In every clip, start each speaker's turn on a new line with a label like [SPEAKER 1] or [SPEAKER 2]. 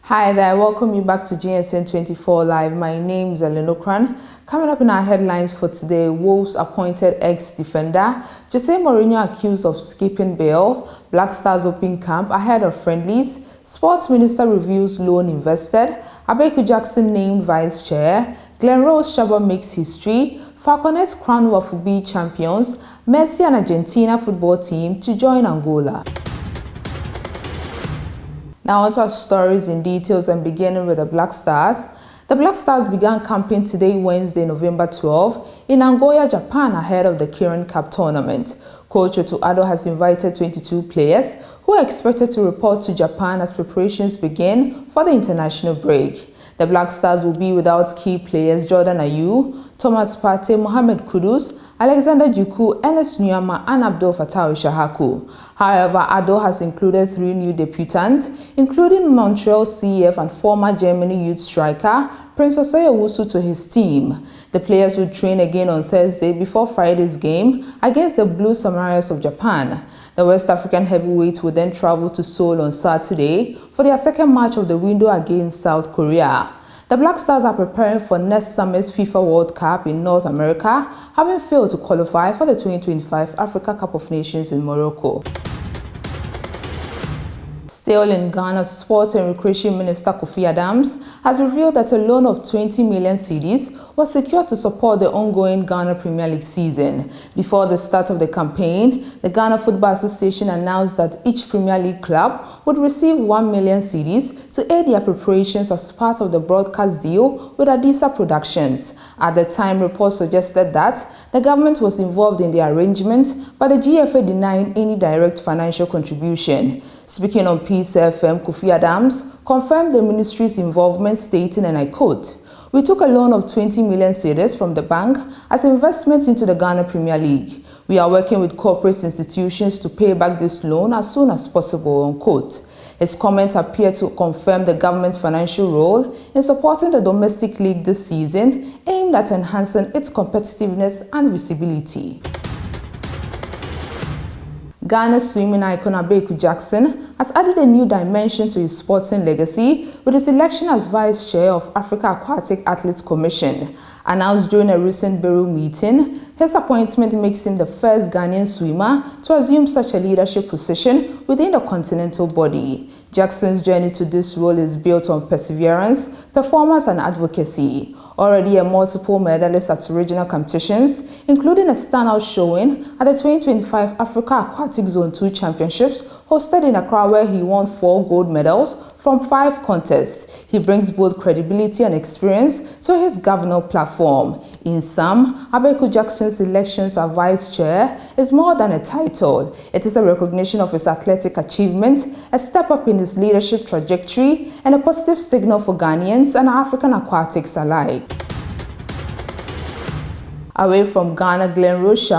[SPEAKER 1] Hi there, welcome you back to GSN 24 Live. My name is Elenokran. Coming up in our headlines for today, Wolves appointed ex-defender Mourino accused of skipping bail, Blackstars open camp ahead of friendlies, Sports Minister reviews loan invested, Abeiku Jackson named vice chair, Glenrose makes history, Falconet crown WAFB champions, Messi and Argentina football team to join Angola. Now onto our stories in details, and beginning with the Blackstars. The Blackstars began camping today, Wednesday, November 12, in Angola, Japan, ahead of the Kirin Cup tournament. Coach Ado has invited 22 players who are expected to report to Japan as preparations begin for the international break. The Blackstars will be without key players Jordan Ayew, Thomas Partey, Mohamed Kudus, Alexander Juku, Ernest Nyama, and Abdul Fattah Shahaku. However, Ado has included 3 new debutants, including Montreal CF and former Germany youth striker Prince Osei Owusu to his team. The players will train again on Thursday before Friday's game against the Blue Samurais of Japan. The West African heavyweights will then travel to Seoul on Saturday for their second match of the window against South Korea. The Blackstars are preparing for next summer's FIFA World Cup in North America, having failed to qualify for the 2025 Africa Cup of Nations in Morocco. Still in Ghana, Sports and Recreation Minister Kofi Adams has revealed that a loan of 20 million cedis was secured to support the ongoing Ghana Premier League season. Before the start of the campaign, the Ghana Football Association announced that each Premier League club would receive 1 million cedis to aid their preparations as part of the broadcast deal with Adisa Productions. At the time, reports suggested that the government was involved in the arrangement, but the GFA denied any direct financial contribution. Speaking on Peace FM, Kofi Adams confirmed the ministry's involvement, stating, and I quote, "We took a loan of 20 million cedis from the bank as investment into the Ghana Premier League. We are working with corporate institutions to pay back this loan as soon as possible," unquote. His comments appear to confirm the government's financial role in supporting the domestic league this season, aimed at enhancing its competitiveness and visibility. Ghana's swimming icon Abeiku Jackson has added a new dimension to his sporting legacy with his election as vice chair of Africa Aquatic Athletes Commission. Announced during a recent bureau meeting, his appointment makes him the first Ghanaian swimmer to assume such a leadership position within the continental body. Jackson's journey to this role is built on perseverance, performance, and advocacy. Already a multiple medalist at regional competitions, including a standout showing at the 2025 Africa Aquatic Zone 2 Championships hosted in Accra, where he won 4 gold medals from 5 contests. He brings both credibility and experience to his governor platform. In sum, Abeiku Jackson's election as vice chair is more than a title. It is a recognition of his athletic achievement, a step up in his leadership trajectory, and a positive signal for Ghanaians and African aquatics alike. Away from Ghana, Glenrose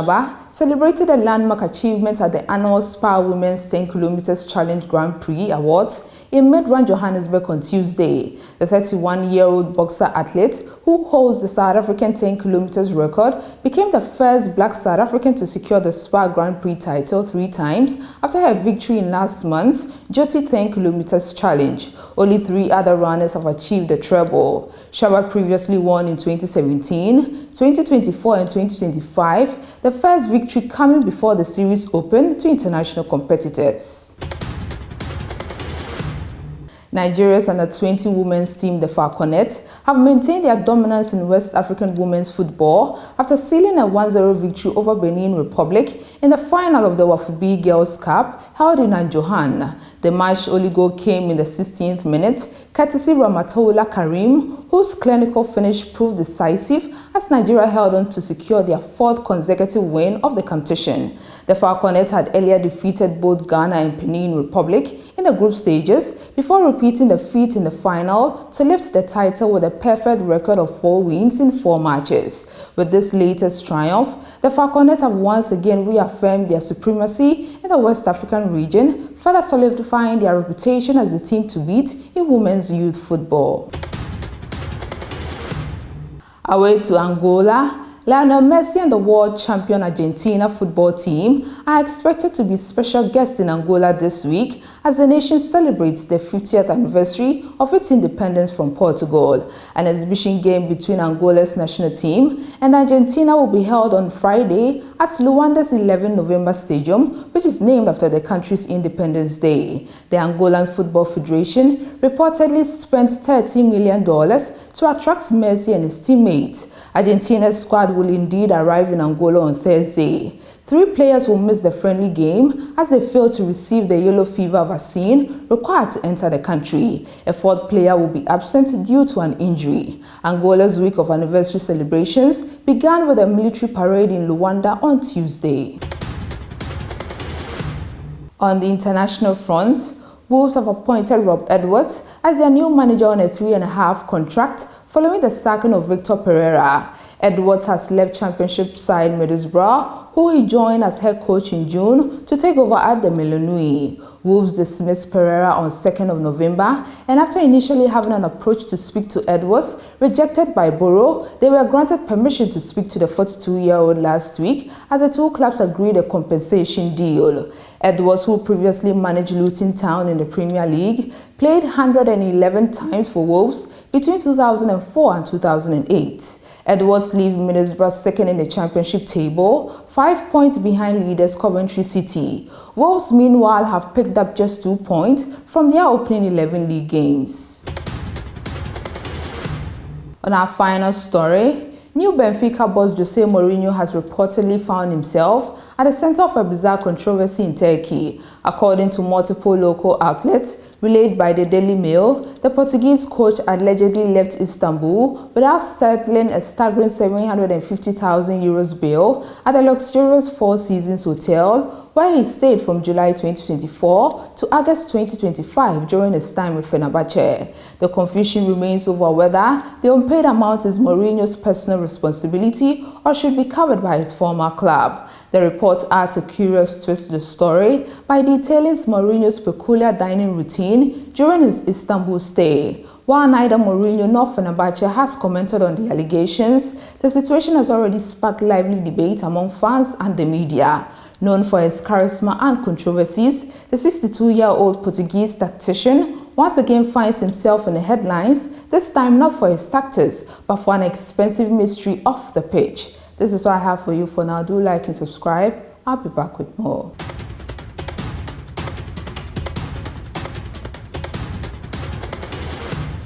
[SPEAKER 1] celebrated a landmark achievement at the annual Spa Women's 10 km Challenge Grand Prix Awards in Midrand, Johannesburg on Tuesday. The 31-year-old boxer athlete, who holds the South African 10 km record, became the first black South African to secure the Spa Grand Prix title 3 times after her victory in last month's Joti 10 km Challenge. Only 3 other runners have achieved the treble. Shaba previously won in 2017, 2024 and 2025, the first victory coming before the series opened to international competitors. Nigeria's under-20 women's team, the Falconet, have maintained their dominance in West African women's football after sealing a 1-0 victory over Benin Republic in the final of the WAFB Girls' Cup held in Johann. The match only goal came in the 16th minute, courtesy Ramatoula Karim, whose clinical finish proved decisive as Nigeria held on to secure their 4th consecutive win of the competition. The Falconet had earlier defeated both Ghana and Benin Republic in the group stages before repeating the feat in the final to lift the title with a perfect record of 4 wins in 4 matches. With this latest triumph, the Falconet have once again reaffirmed their supremacy in the West African region, further solidifying their reputation as the team to beat in women's youth football. Away to Angola, Lionel Messi and the world champion Argentina football team are expected to be special guests in Angola this week as the nation celebrates the 50th anniversary of its independence from Portugal. An exhibition game between Angola's national team and Argentina will be held on Friday at Luanda's 11 November Stadium, which is named after the country's Independence Day. The Angolan Football Federation reportedly spent $30 million to attract Messi and his teammates. Argentina's squad will indeed arrive in Angola on Thursday. 3 players will miss the friendly game as they fail to receive the yellow fever vaccine required to enter the country. A 4th player will be absent due to an injury. Angola's week of anniversary celebrations began with a military parade in Luanda on Tuesday. On the international front, Wolves have appointed Rob Edwards as their new manager on a 3.5 contract following the sacking of Victor Pereira. Edwards has left Championship side Middlesbrough, who he joined as head coach in June, to take over at the Melanui. Wolves dismissed Pereira on 2nd of November, and after initially having an approach to speak to Edwards rejected by Borough, they were granted permission to speak to the 42-year-old last week as the 2 clubs agreed a compensation deal. Edwards, who previously managed Luton Town in the Premier League, played 111 times for Wolves between 2004 and 2008. Edwards leaves Middlesbrough second in the Championship table, 5 points behind leaders Coventry City. Wolves, meanwhile, have picked up just 2 points from their opening 11 league games. On our final story, new Benfica boss Jose Mourino has reportedly found himself at the center of a bizarre controversy in Turkey. According to multiple local outlets relayed by the Daily Mail, the Portuguese coach allegedly left Istanbul without settling a staggering €750,000 bail at a luxurious Four Seasons hotel, where he stayed from July 2024 to August 2025 during his time with Fenerbahce. The confusion remains over whether the unpaid amount is Mourinho's personal responsibility or should be covered by his former club. The report adds a curious twist to the story by detailing Mourinho's peculiar dining routine during his Istanbul stay. While neither Mourino nor Fenerbahce has commented on the allegations, the situation has already sparked lively debate among fans and the media. Known for his charisma and controversies, the 62-year-old Portuguese tactician once again finds himself in the headlines, this time not for his tactics, but for an expensive mystery off the pitch. This is all I have for you for now. Do like and subscribe. I'll be back with more.